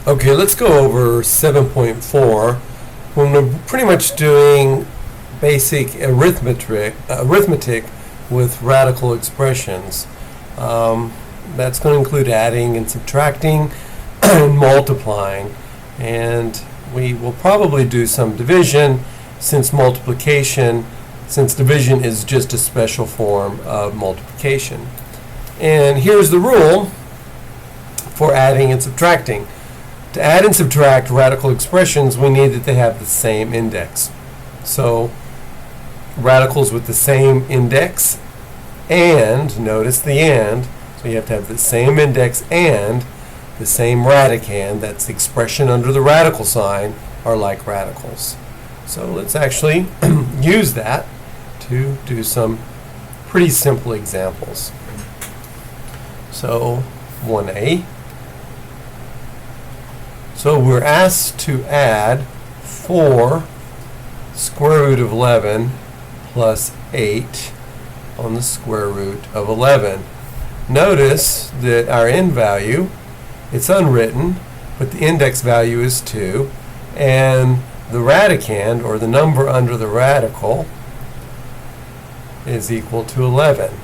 Okay, let's go over 7.4 when we're pretty much doing basic arithmetic with radical expressions. That's going to include adding and subtracting and multiplying. And we will probably do some division since division is just a special form of multiplication. And here's the rule for adding and subtracting. To add and subtract radical expressions, we need that they have the same index. So radicals with the same index and, notice the and, so you have to have the same index and the same radicand, that's the expression under the radical sign, are like radicals. So let's actually use that to do some pretty simple examples. So 1a. So we're asked to add 4 square root of 11 plus 8 on the square root of 11. Notice that our end value, it's unwritten, but the index value is 2, and the radicand, or the number under the radical, is equal to 11.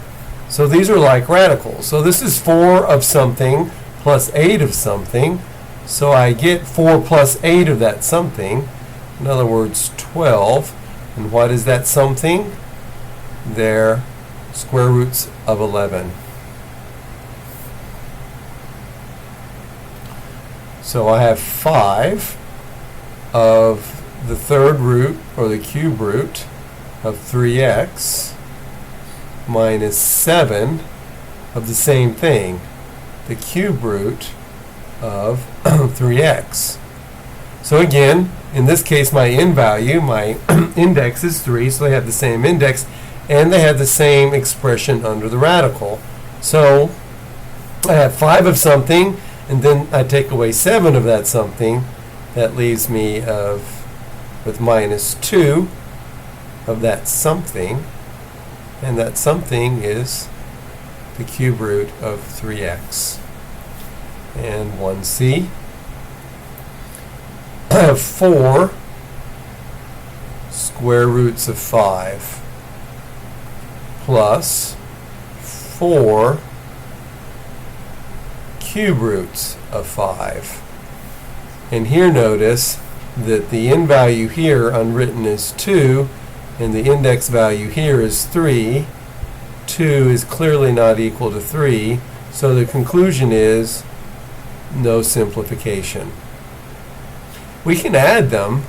So these are like radicals. So this is 4 of something plus 8 of something. So I get 4 plus 8 of that something, in other words 12. And what is that something? They're square roots of 11. So I have 5 of the third root, or the cube root, of 3x minus 7 of the same thing, the cube root of 3x. So again, in this case, my end value, my index is 3, so they have the same index, and they have the same expression under the radical. So I have 5 of something, and then I take away 7 of that something. That leaves me with minus 2 of that something, and that something is the cube root of 3x. And 1c, I have 4 square roots of 5 plus 4 cube roots of 5. And here notice that the end value here unwritten is 2, and the index value here is 3. 2 is clearly not equal to 3, so the conclusion is no simplification. We can add them,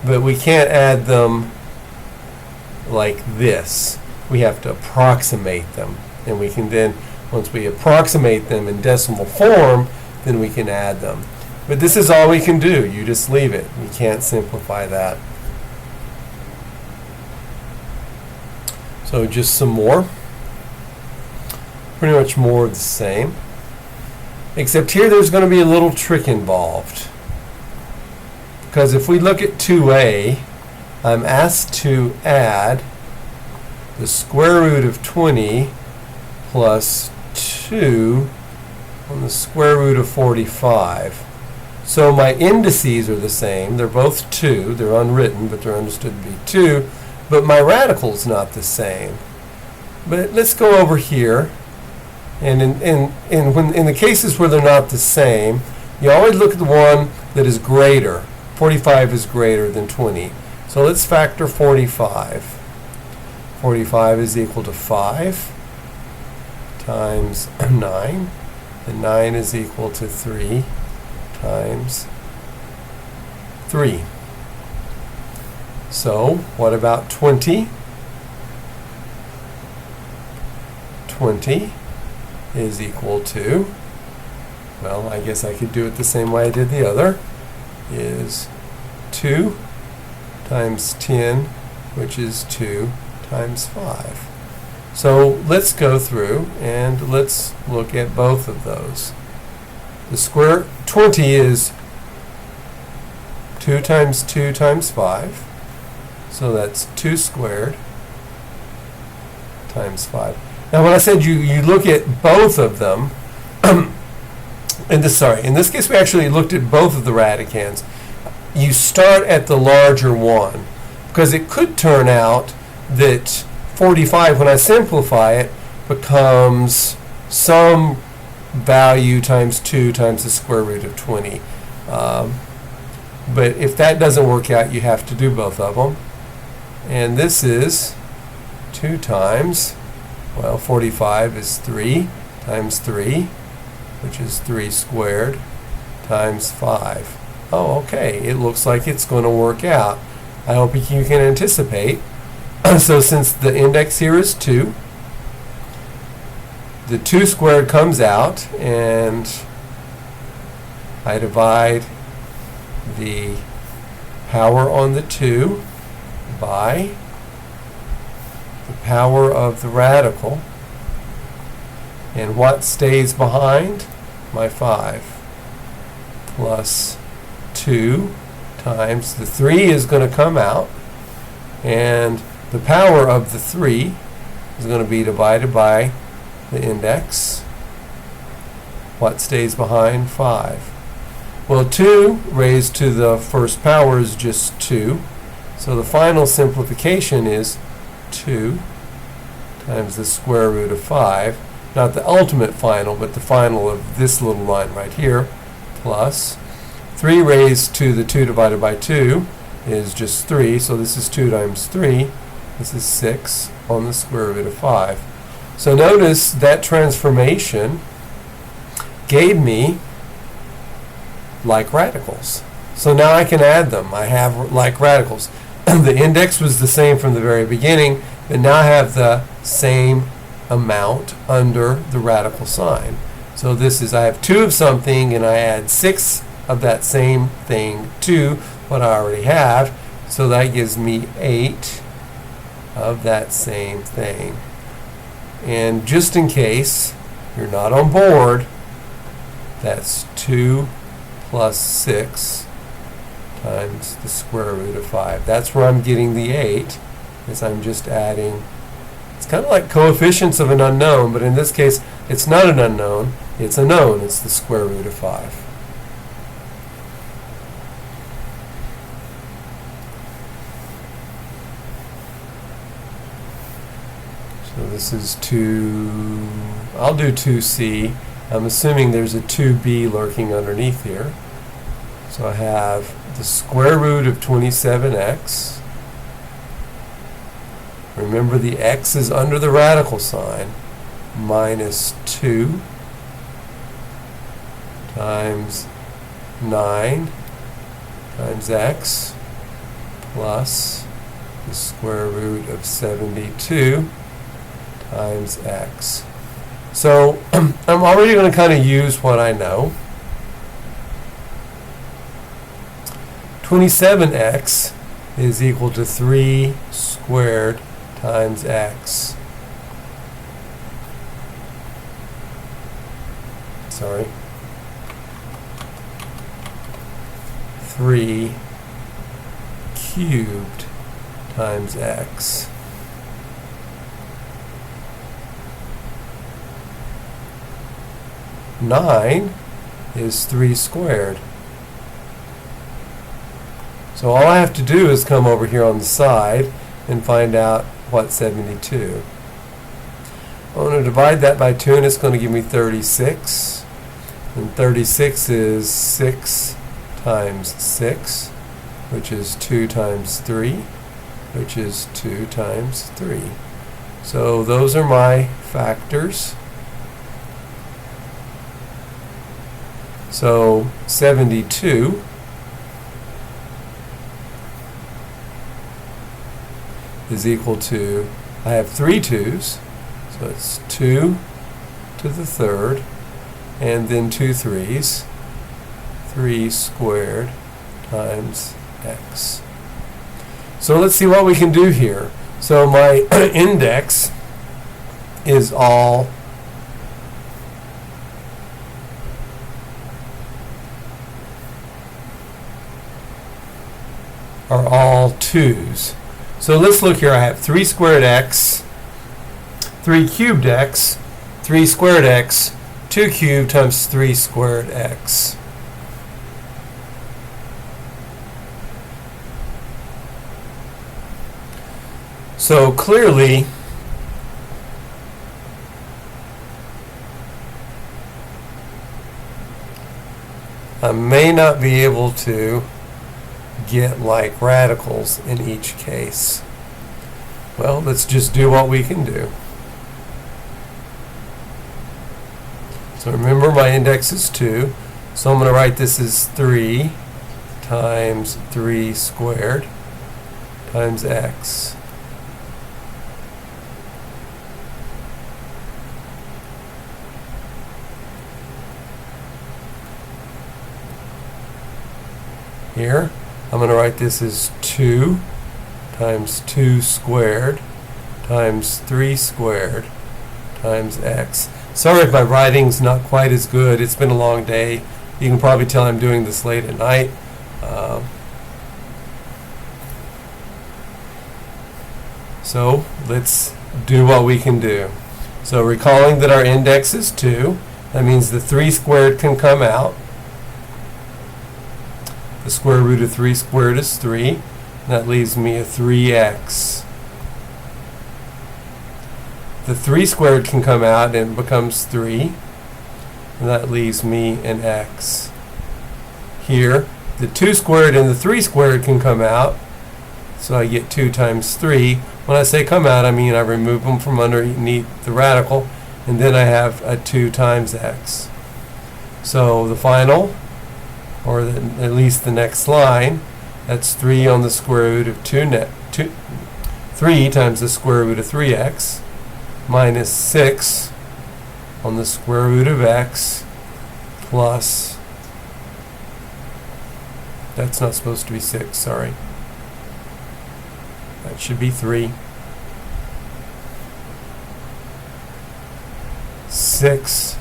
but we can't add them like this. We have to approximate them, and we can then, once we approximate them in decimal form, then we can add them. But this is all we can do. You just leave it. We can't simplify that. So just some more. Pretty much more of the same. Except here there's going to be a little trick involved. Because if we look at 2a, I'm asked to add the square root of 20 plus 2 on the square root of 45. So my indices are the same. They're both 2. They're unwritten, but they're understood to be 2. But my radical's not the same. But let's go over here. And in the cases where they're not the same, you always look at the one that is greater. 45 is greater than 20. So let's factor 45. 45 is equal to 5 times 9. And 9 is equal to 3 times 3. So what about 20? 20 is equal to, well, I guess I could do it the same way I did the other, is 2 times 10, which is 2 times 5. So let's go through and let's look at both of those. The square 20 is 2 times 2 times 5. So that's 2 squared times 5. Now when I said you look at both of them, in this case we actually looked at both of the radicands. You start at the larger one, because it could turn out that 45, when I simplify it, becomes some value times 2 times the square root of 20. But if that doesn't work out, you have to do both of them. And this is 2 times, well, 45 is 3 times 3, which is 3 squared, times 5. Oh, okay, it looks like it's going to work out. I hope you can anticipate. So since the index here is 2, the 2 squared comes out, and I divide the power on the 2 by the power of the radical. And what stays behind? My 5 plus 2 times the 3 is going to come out, and the power of the 3 is going to be divided by the index. What stays behind? 5. Well, 2 raised to the first power is just 2. So the final simplification is 2 times the square root of 5. Not the ultimate final, but the final of this little line right here, plus 3 raised to the 2 divided by 2 is just 3. So this is 2 times 3. This is 6 on the square root of 5. So notice that transformation gave me like radicals. So now I can add them. I have like radicals. The index was the same from the very beginning, but now I have the same amount under the radical sign. So this is, I have 2 of something, and I add 6 of that same thing to what I already have. So that gives me 8 of that same thing. And just in case you're not on board, that's 2 plus 6 times the square root of 5. That's where I'm getting the 8, is I'm just adding. It's kind of like coefficients of an unknown, but in this case it's not an unknown, it's a known. It's the square root of 5. So this is 2, I'll do 2c. I'm assuming there's a 2b lurking underneath here. So I have the square root of 27x. Remember, the x is under the radical sign, minus 2 times 9 times x plus the square root of 72 times x. So I'm already going to kind of use what I know. 27x is equal to 3 squared times x. Sorry. 3 cubed times x. Nine is 3 squared. So all I have to do is come over here on the side and find out what's 72. I'm going to divide that by 2, and it's going to give me 36. And 36 is 6 times 6, which is 2 times 3, which is 2 times 3. So those are my factors. So 72 is equal to, I have 3 2's, so it's 2 to the third, and then 2 3's, 3 squared times x. So let's see what we can do here. So my index is all are all 2's. So let's look here. I have 3 squared x, 3 cubed x, 3 squared x, 2 cubed times 3 squared x. So clearly, I may not be able to get like radicals in each case. Well, let's just do what we can do. So remember, my index is 2, so I'm going to write this as 3 times 3 squared times x. Here, I'm going to write this as 2 times 2 squared times 3 squared times x. Sorry if my writing's not quite as good. It's been a long day. You can probably tell I'm doing this late at night. So let's do what we can do. So recalling that our index is 2, that means the 3 squared can come out. The square root of 3 squared is 3. That leaves me a 3x. The 3 squared can come out and it becomes 3. And that leaves me an x. Here, the 2 squared and the 3 squared can come out. So I get 2 times 3. When I say come out, I mean I remove them from underneath the radical. And then I have a 2 times x. So the final, or at least the next line, that's 3 on the square root of 3 times the square root of 3x minus 6 on the square root of x plus, that's not supposed to be 6, sorry. That should be 3. 6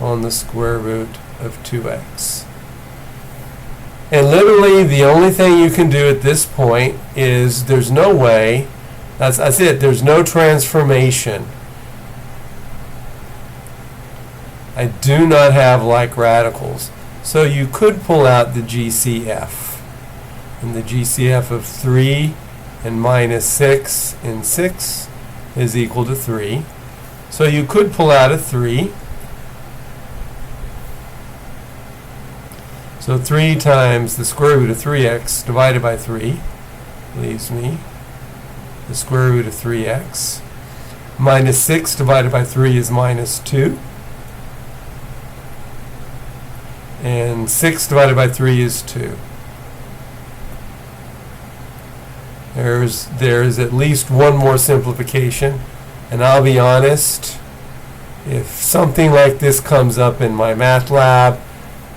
on the square root of 2x. And literally the only thing you can do at this point is there's no way, that's it, there's no transformation. I do not have like radicals. So you could pull out the GCF. And the GCF of 3 and minus 6 and 6 is equal to 3. So you could pull out a 3. So 3 times the square root of 3x divided by 3 leaves me the square root of 3x. Minus 6 divided by 3 is minus 2. And 6 divided by 3 is 2. There's at least one more simplification. And I'll be honest, if something like this comes up in my math lab,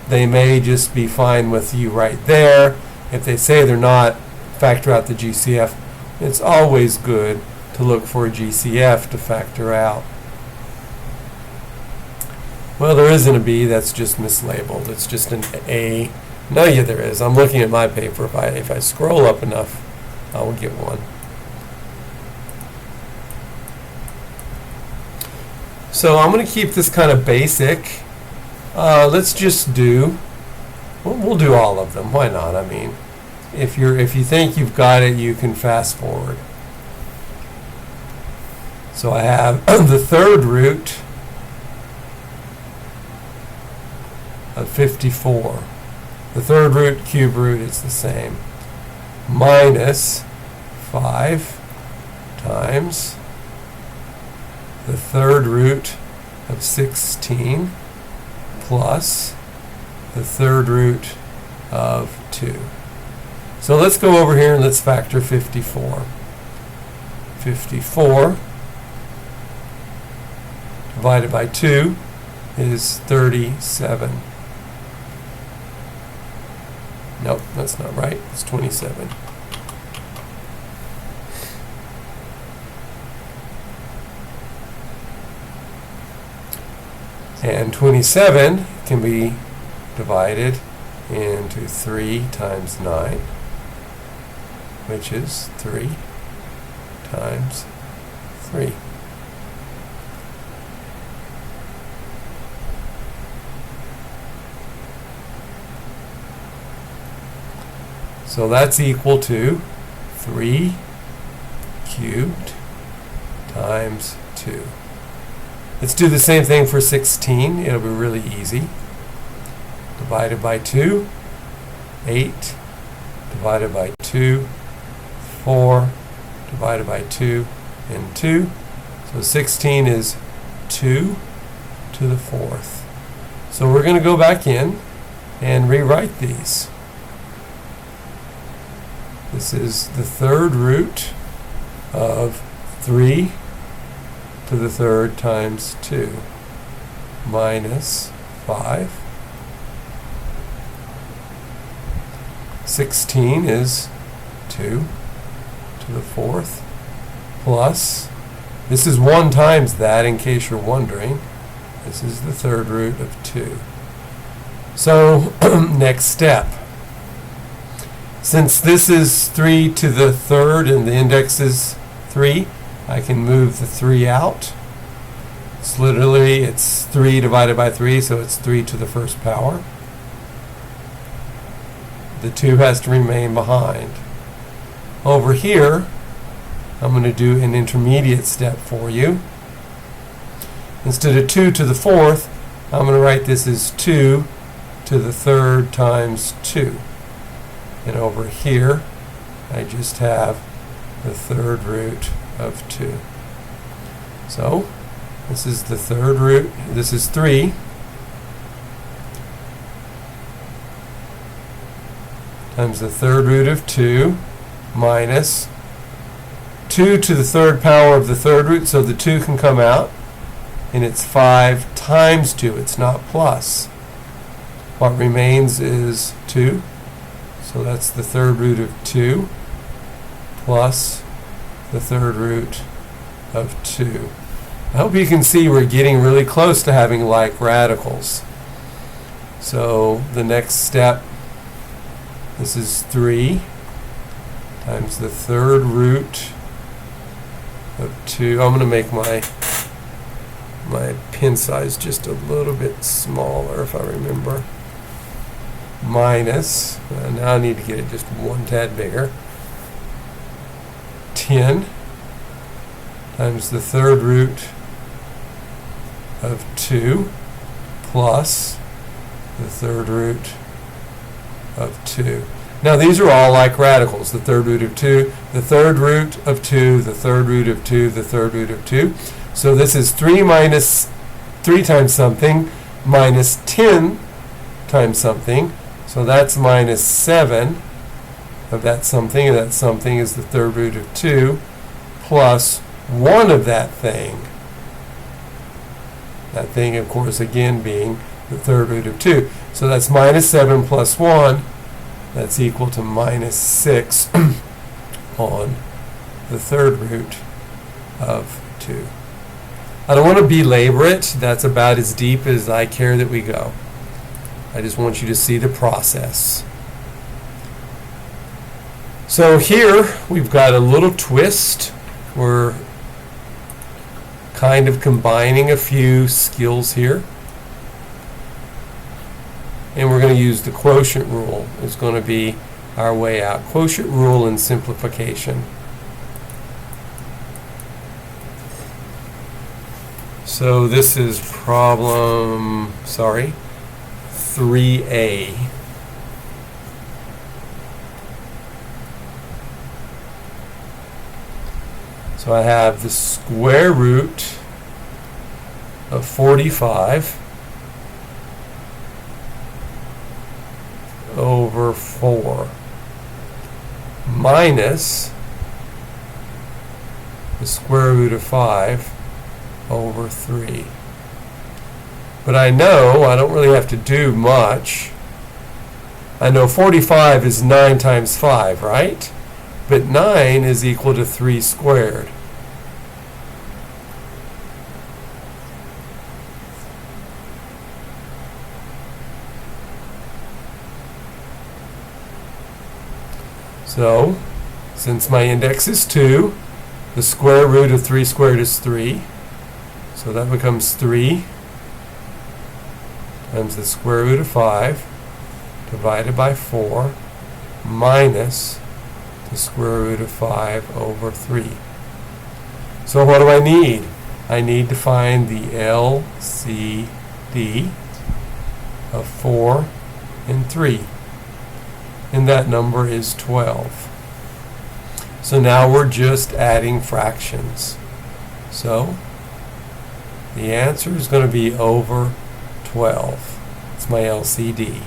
they may just be fine with you right there. If they say they're not, factor out the GCF. It's always good to look for a GCF to factor out. Well, there isn't a B, that's just mislabeled. It's just an A. No, yeah, there is. I'm looking at my paper. If I scroll up enough, I will get one. So I'm going to keep this kind of basic. Let's just do, we'll do all of them. Why not? I mean, if you think you've got it, you can fast forward. So I have the third root of 54. The third root, cube root, it's the same. Minus 5 times the third root of 16 plus the third root of 2. So let's go over here and let's factor 54. 54 divided by 2 is 37. Nope, that's not right. It's 27. And 27 can be divided into 3 times 9, which is 3 times 3. So that's equal to 3 cubed times 2. Let's do the same thing for 16. It'll be really easy. Divided by 2, 8. Divided by 2, 4. Divided by 2, and 2. So 16 is 2 to the 4th. So we're going to go back in and rewrite these. This is the third root of 3 to the third times 2 minus 5. 16 is 2 to the 4th plus, this is 1 times that in case you're wondering, this is the third root of 2. So next step. Since this is 3 to the third and the index is 3, I can move the 3 out. It's literally, it's 3 divided by 3, so it's 3 to the first power. The 2 has to remain behind. Over here, I'm going to do an intermediate step for you. Instead of 2 to the 4th, I'm going to write this as 2 to the third times 2. And over here, I just have the third root of 2. So, this is the third root. This is 3 times the third root of 2 minus 2 to the third power of the third root, so the 2 can come out, and it's 5 times 2. It's not plus. What remains is 2, so that's the third root of 2 plus the third root of 2. I hope you can see we're getting really close to having like radicals. So the next step, this is 3 times the third root of 2. I'm going to make my pen size just a little bit smaller if I remember. Minus, now I need to get it just 1 tad bigger, 10 times the third root of 2 plus the third root of 2. Now these are all like radicals. The third root of 2, the third root of 2, the third root of 2, the third root of 2. So this is 3 minus 3 times something minus 10 times something. So that's minus 7 of that something, and that something is the third root of 2 plus 1 of that thing. That thing, of course, again being the third root of 2. So that's minus 7 plus 1. That's equal to minus 6 on the third root of 2. I don't want to belabor it. That's about as deep as I care that we go. I just want you to see the process. So here we've got a little twist. We're kind of combining a few skills here. And we're going to use the quotient rule. It's going to be our way out. Quotient rule and simplification. So this is problem, 3A. So I have the square root of 45 over 4 minus the square root of 5 over 3. But I know I don't really have to do much. I know 45 is 9 times 5, right? But 9 is equal to 3 squared. So, since my index is 2, the square root of 3 squared is 3. So that becomes 3 times the square root of 5 divided by 4 minus the square root of 5 over 3. So what do I need? I need to find the LCD of 4 and 3. And that number is 12. So now we're just adding fractions. So the answer is going to be over 12. It's my LCD.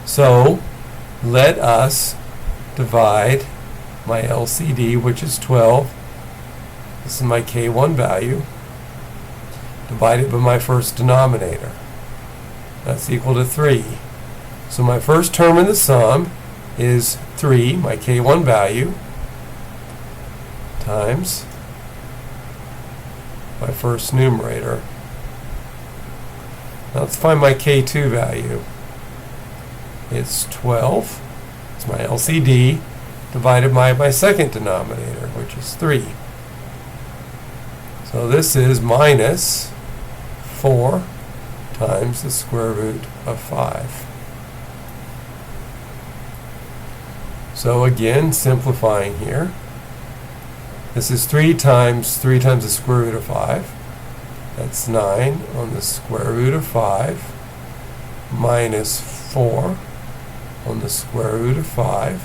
So let us divide my LCD, which is 12. This is my K1 value. Divide it by my first denominator. That's equal to 3. So my first term in the sum is 3, my K1 value, times my first numerator. Now let's find my K2 value. It's 12. It's my LCD divided by my second denominator, which is 3. So this is minus 4 times the square root of 5. So again, simplifying here, this is 3 times the square root of 5. That's 9 on the square root of 5 minus 4 on the square root of 5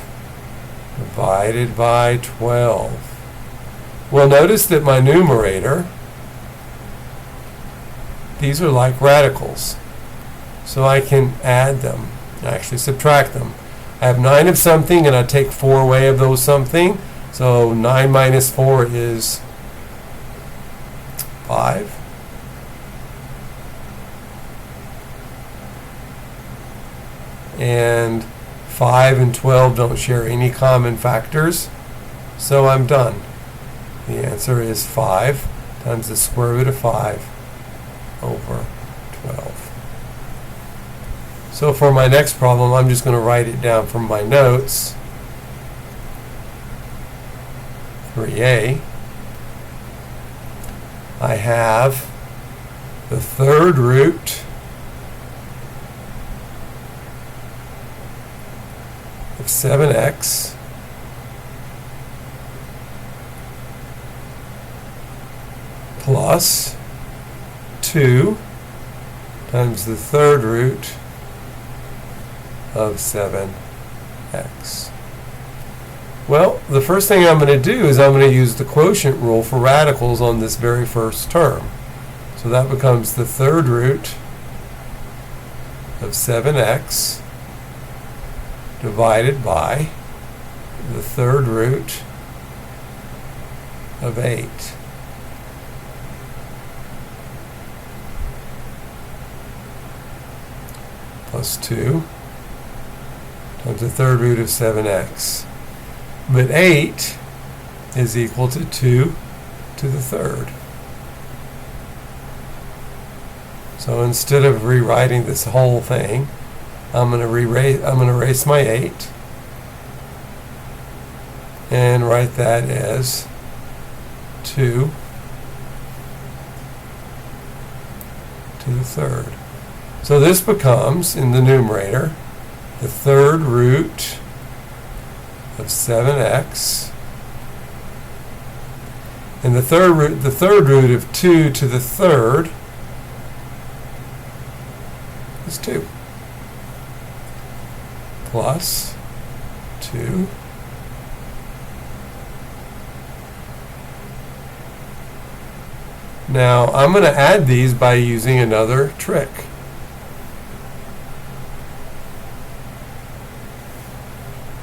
divided by 12. Well, notice that my numerator, these are like radicals. So I can add them, actually subtract them. I have 9 of something and I take 4 away of those something. So 9 minus 4 is 5. And 5 and 12 don't share any common factors. So I'm done. The answer is 5 times the square root of 5 over 12. So for my next problem, I'm just going to write it down from my notes. 3a. I have the third root of 7x plus 2 times the third root of 7x. Well, the first thing I'm going to do is I'm going to use the quotient rule for radicals on this very first term. So that becomes the third root of 7x divided by the third root of 8. Plus 2 times the third root of 7x. But 8 is equal to 2 to the third. So instead of rewriting this whole thing, I'm going to erase my 8 and write that as 2 to the third. So this becomes, in the numerator, the third root of 7x, and the third root of 2 to the third is 2, plus 2 Now I'm going to add these by using another trick.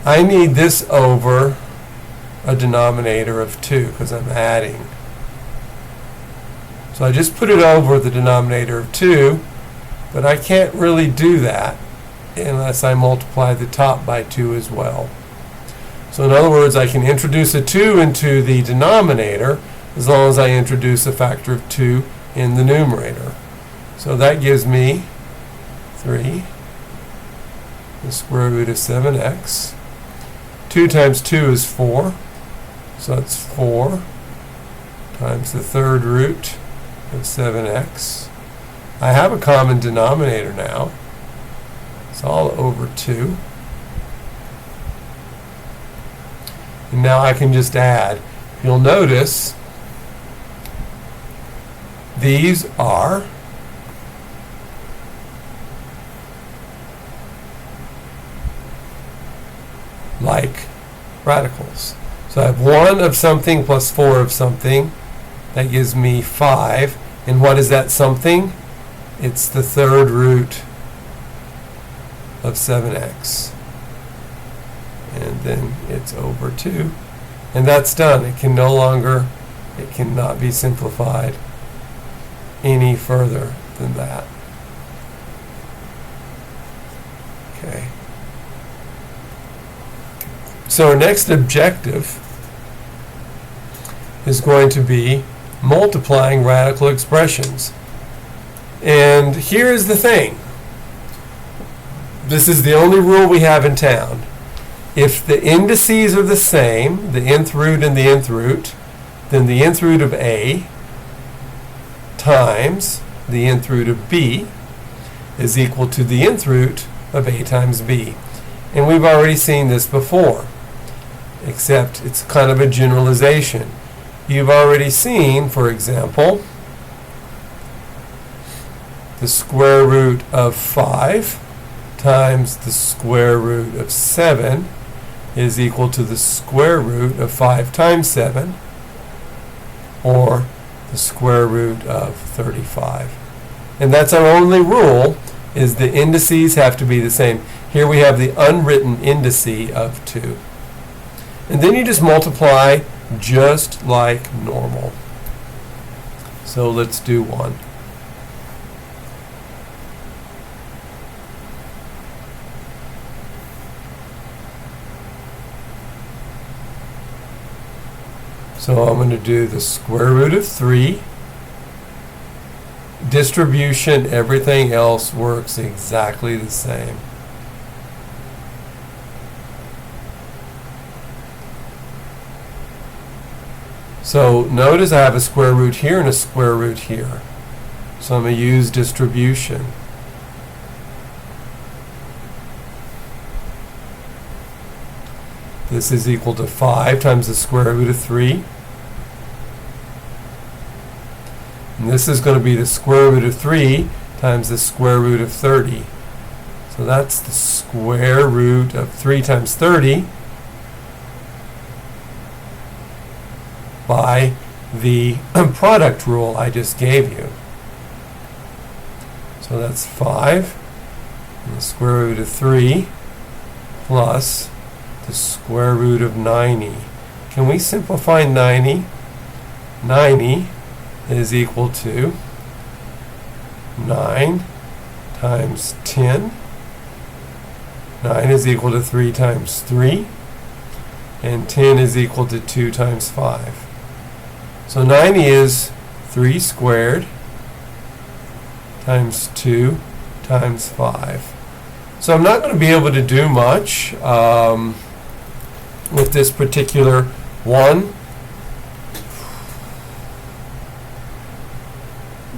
I need this over a denominator of 2 because I'm adding. So I just put it over the denominator of 2, but I can't really do that unless I multiply the top by 2 as well. So in other words, I can introduce a 2 into the denominator as long as I introduce a factor of 2 in the numerator. So that gives me 3, the square root of 7x. 2 times 2 is 4, so that's 4 times the third root of 7x. I have a common denominator now. It's all over 2. And now I can just add. You'll notice these are like radicals. So I have 1 of something plus 4 of something. That gives me 5. And what is that something? It's the third root of 7x. And then it's over 2. And that's done. It cannot be simplified any further than that. Okay. So our next objective is going to be multiplying radical expressions. And here's the thing. This is the only rule we have in town. If the indices are the same, the nth root and the nth root, then the nth root of A times the nth root of B is equal to the nth root of A times B. And we've already seen this before, except it's kind of a generalization. You've already seen, for example, the square root of 5 times the square root of 7 is equal to the square root of 5 times 7, or the square root of 35. And that's our only rule, is the indices have to be the same. Here we have the unwritten indice of 2. And then you just multiply just like normal. So let's do 1. So I'm going to do the square root of 3. Distribution, everything else works exactly the same. So notice I have a square root here and a square root here. So I'm going to use distribution. This is equal to 5 times the square root of 3. And this is going to be the square root of 3 times the square root of 30. So that's the square root of 3 times 30 by the product rule I just gave you. So that's 5 and the square root of 3 plus the square root of 90. Can we simplify 90? 90 is equal to 9 times 10. 9 is equal to 3 times 3. And 10 is equal to 2 times 5. So 90 is 3 squared times 2 times 5. So I'm not going to be able to do much with this particular one,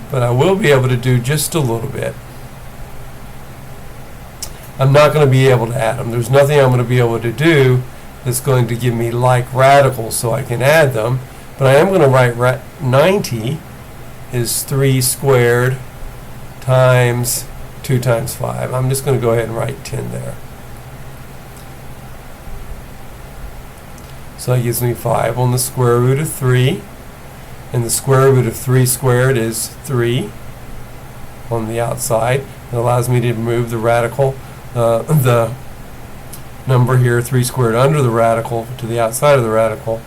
but I will be able to do just a little bit. I'm not going to be able to add them. There's nothing I'm going to be able to do that's going to give me like radicals so I can add them, but I am going to write 90 is 3 squared times 2 times 5. I'm just going to go ahead and write 10 there. So that gives me 5 on the square root of 3. And the square root of 3 squared is 3 on the outside. It allows me to move the radical, the number here, 3 squared under the radical to the outside of the radical,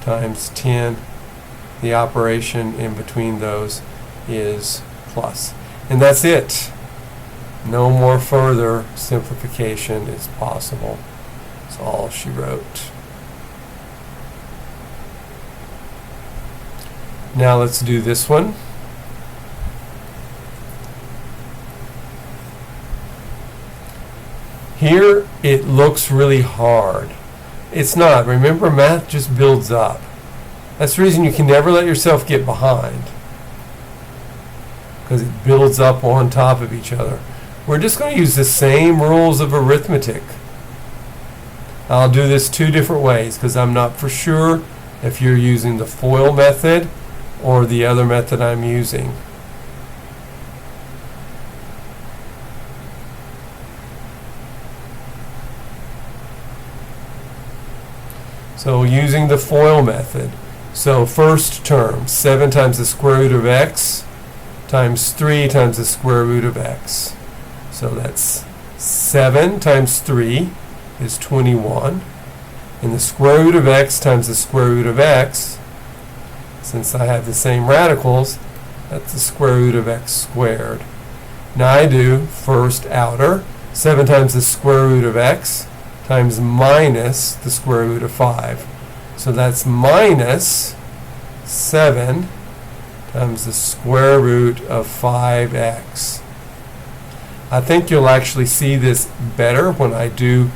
times 10. The operation in between those is plus. And that's it. No more further simplification is possible. That's all she wrote. Now let's do this one. Here it looks really hard. It's not. Remember, math just builds up. That's the reason you can never let yourself get behind, because it builds up on top of each other. We're just going to use the same rules of arithmetic. I'll do this two different ways because I'm not for sure if you're using the FOIL method or the other method I'm using. So using the FOIL method. So first term, 7 times the square root of x times 3 times the square root of x. So that's 7 times 3 is 21. And the square root of x times the square root of x, since I have the same radicals, that's the square root of x squared. Now I do first outer, 7 times the square root of x times minus the square root of 5. So that's minus 7 times the square root of 5x. I think you'll actually see this better when I do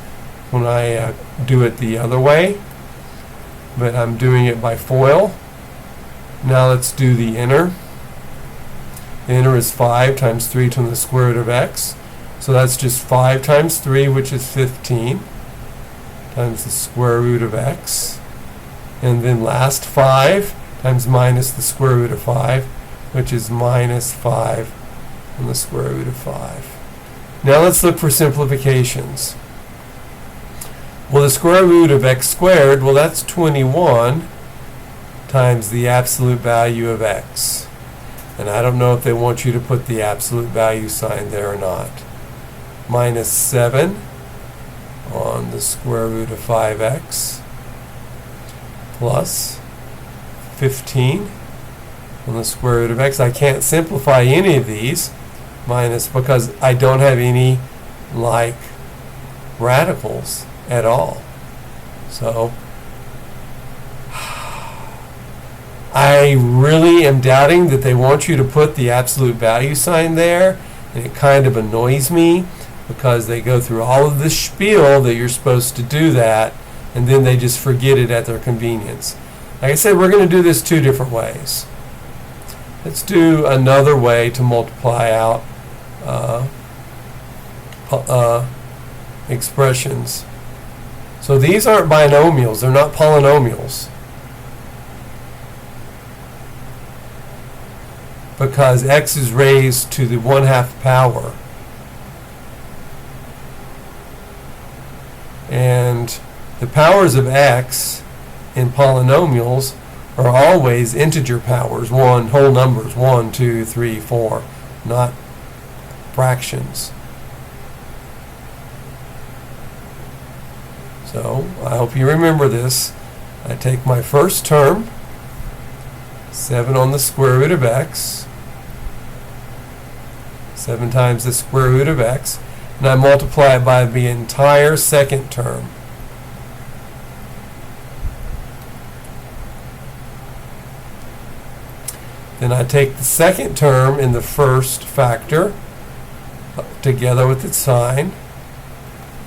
it the other way, but I'm doing it by FOIL. Now let's do the inner. The inner is 5 times 3 times the square root of x. So that's just 5 times 3, which is 15, times the square root of x. And then last 5 times minus the square root of 5, which is minus 5 and the square root of 5. Now let's look for simplifications. Well, the square root of x squared, well, that's 21 times the absolute value of x. And I don't know if they want you to put the absolute value sign there or not. Minus 7 on the square root of 5x plus 15 on the square root of x. I can't simplify any of these minus because I don't have any like radicals at all. So I really am doubting that they want you to put the absolute value sign there, and it kind of annoys me because they go through all of this spiel that you're supposed to do that, and then they just forget it at their convenience. Like I said, we're going to do this two different ways. Let's do another way to multiply out expressions. So these aren't binomials, they're not polynomials, because x is raised to the 1/2 power. And the powers of x in polynomials are always integer powers, whole numbers, 1, 2, 3, 4, not fractions. So I hope you remember this. I take my first term, 7 on the square root of x, 7 times the square root of x, and I multiply it by the entire second term. Then I take the second term in the first factor together with its sign,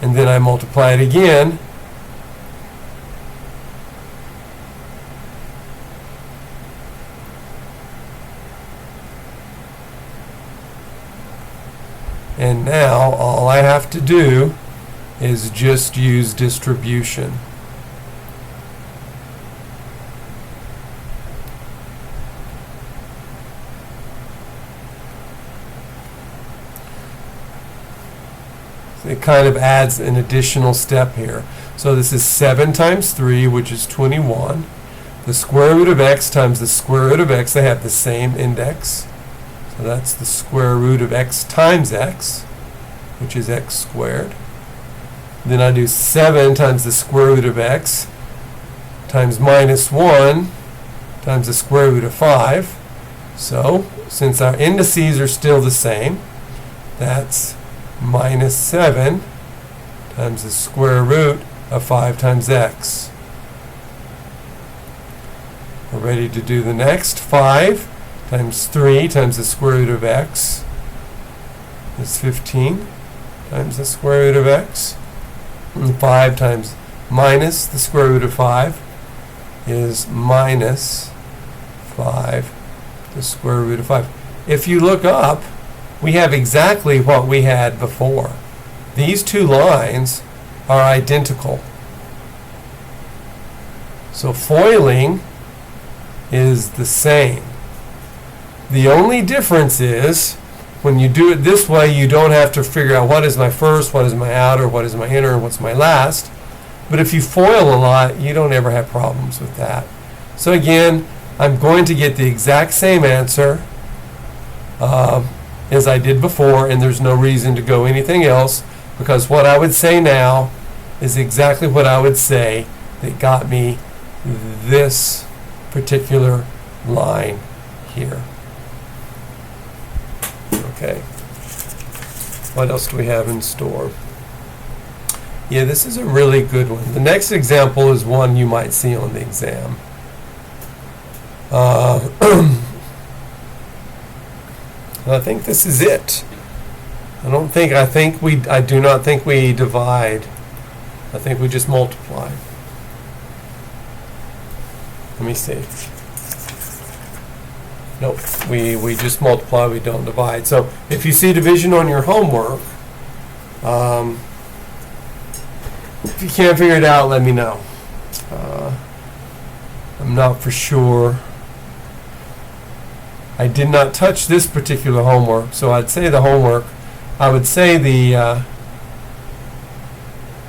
and then I multiply it again and now all I have to do is just use distribution. It kind of adds an additional step here. So this is 7 times 3, which is 21. The square root of x times the square root of x, they have the same index. So that's the square root of x times x, which is x squared. Then I do 7 times the square root of x times minus 1 times the square root of 5. So since our indices are still the same, that's minus 7 times the square root of 5 times x. We're ready to do the next. 5 times 3 times the square root of x is 15 times the square root of x. And 5 times minus the square root of 5 is minus 5 the square root of 5. If you look up, we have exactly what we had before. These two lines are identical. So foiling is the same. The only difference is when you do it this way, you don't have to figure out what is my first, what is my outer, what is my inner, and what's my last. But if you foil a lot, you don't ever have problems with that. So again, I'm going to get the exact same answer as I did before, and there's no reason to go anything else, because what I would say now is exactly what I would say that got me this particular line here. Okay. What else do we have in store? Yeah, this is a really good one. The next example is one you might see on the exam. I think this is it. I do not think we divide. I think we just multiply. Let me see. Nope, we just multiply, we don't divide. So if you see division on your homework, if you can't figure it out, let me know. I'm not for sure. I did not touch this particular homework, so I'd say the homework, I would say the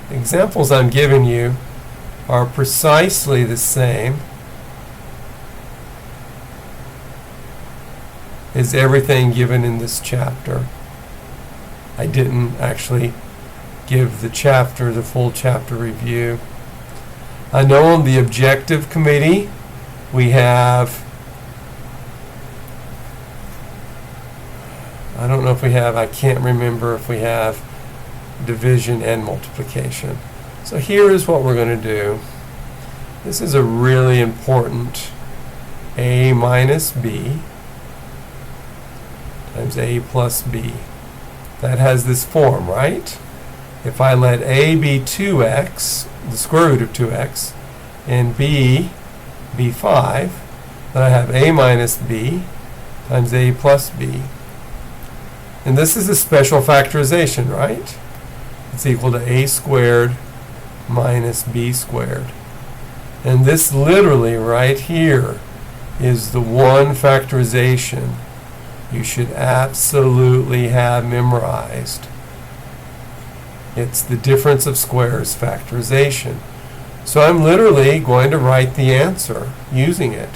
examples I'm giving you are precisely the same as everything given in this chapter. I didn't actually give the full chapter review. I know on the objective committee we have, I don't know if we have, I can't remember if we have division and multiplication. So here is what we're going to do. This is a really important a minus b times a plus b. That has this form, right? If I let a be 2x, the square root of 2x, and b be 5, then I have a minus b times a plus b. And this is a special factorization, right? It's equal to a squared minus b squared. And this literally right here is the one factorization you should absolutely have memorized. It's the difference of squares factorization. So I'm literally going to write the answer using it.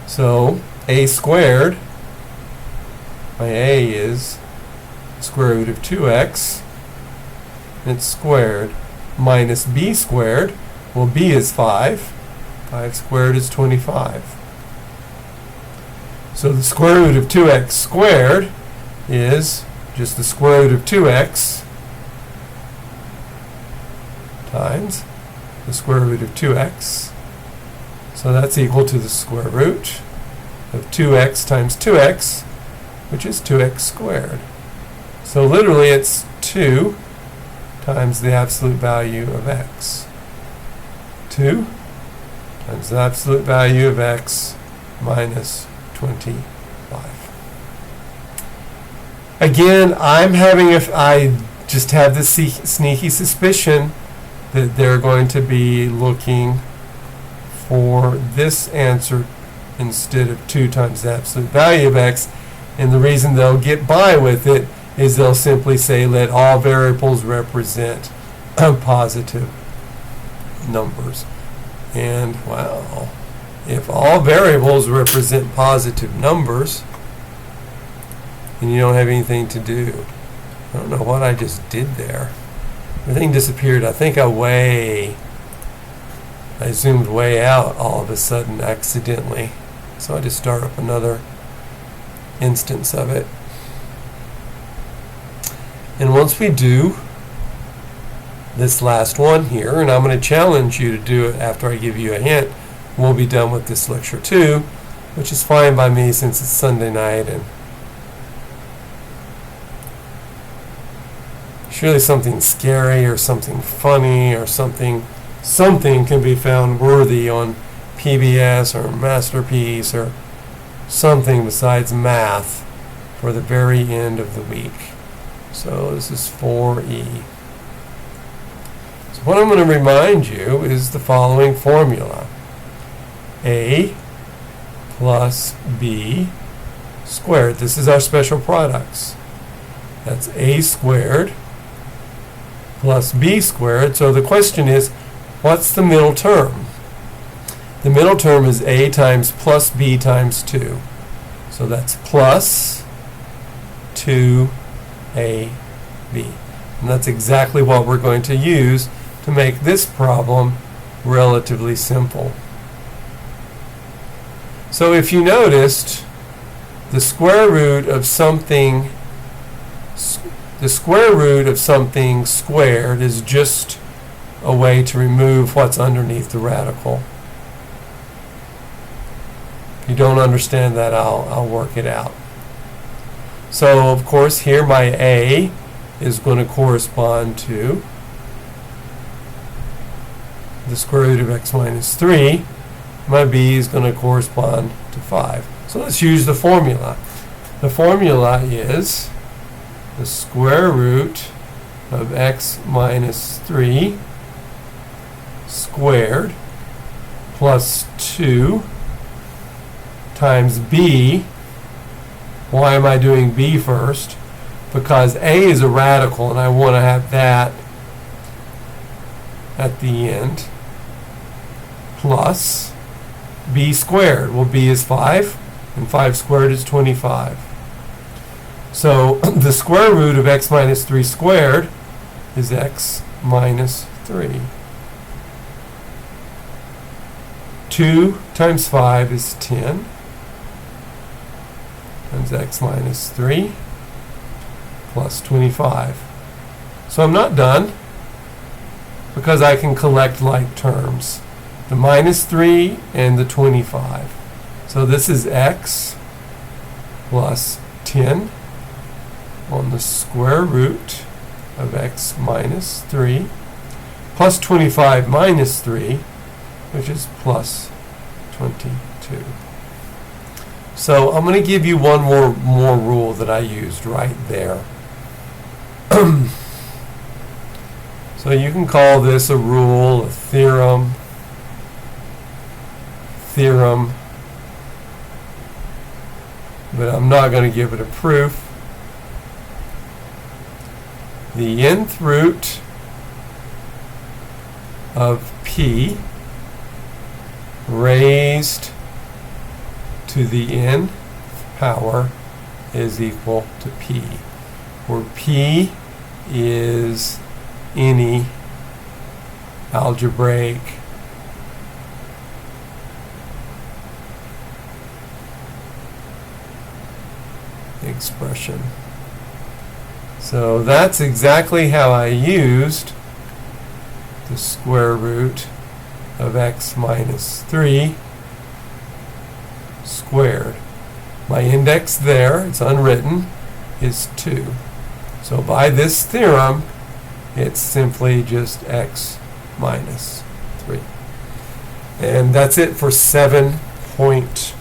So a squared, my a is square root of 2x, it's squared, minus b squared, well b is 5, 5 squared is 25. So the square root of 2x squared is just the square root of 2x times the square root of 2x. So that's equal to the square root of 2x times 2x, which is 2x squared. So literally it's 2 times the absolute value of x. 2 times the absolute value of x minus 25. Again, I just have this sneaky suspicion that they're going to be looking for this answer instead of 2 times the absolute value of x, and the reason they'll get by with it is they'll simply say let all variables represent positive numbers. And well, if all variables represent positive numbers, then you don't have anything to do. I don't know what I just did there. Everything disappeared. I think I zoomed way out all of a sudden accidentally. So I just start up another instance of it. And once we do this last one here, and I'm going to challenge you to do it after I give you a hint, we'll be done with this lecture too, which is fine by me since it's Sunday night and surely something scary or something funny or something can be found worthy on PBS or Masterpiece or something besides math for the very end of the week. So this is 4E. So what I'm going to remind you is the following formula. a plus b squared. This is our special products. That's a squared plus b squared. So the question is, what's the middle term? The middle term is a times plus b times 2. So that's plus 2ab. And that's exactly what we're going to use to make this problem relatively simple. So if you noticed, the square root of something squared is just a way to remove what's underneath the radical. If you don't understand that, I'll work it out. So of course here my a is going to correspond to the square root of x minus 3. My b is going to correspond to 5. So let's use the formula. The formula is the square root of x minus 3 squared plus 2 times b. Why am I doing b first? Because a is a radical and I want to have that at the end, plus b squared. Well, b is 5, and 5 squared is 25. So the square root of x minus 3 squared is x minus 3. 2 times 5 is 10 times x minus 3 plus 25. So I'm not done, because I can collect like terms, the minus 3 and the 25. So this is x plus 10 on the square root of x minus 3 plus 25 minus 3, which is plus 22. So I'm going to give you one more rule that I used right there. So you can call this a rule, a theorem, but I'm not going to give it a proof. The nth root of p raised to the nth power is equal to p, where p is any algebraic expression. So that's exactly how I used the square root of x minus 3 squared. My index there, it's unwritten, is 2. So by this theorem, it's simply just x minus 3. And that's it for 7.1.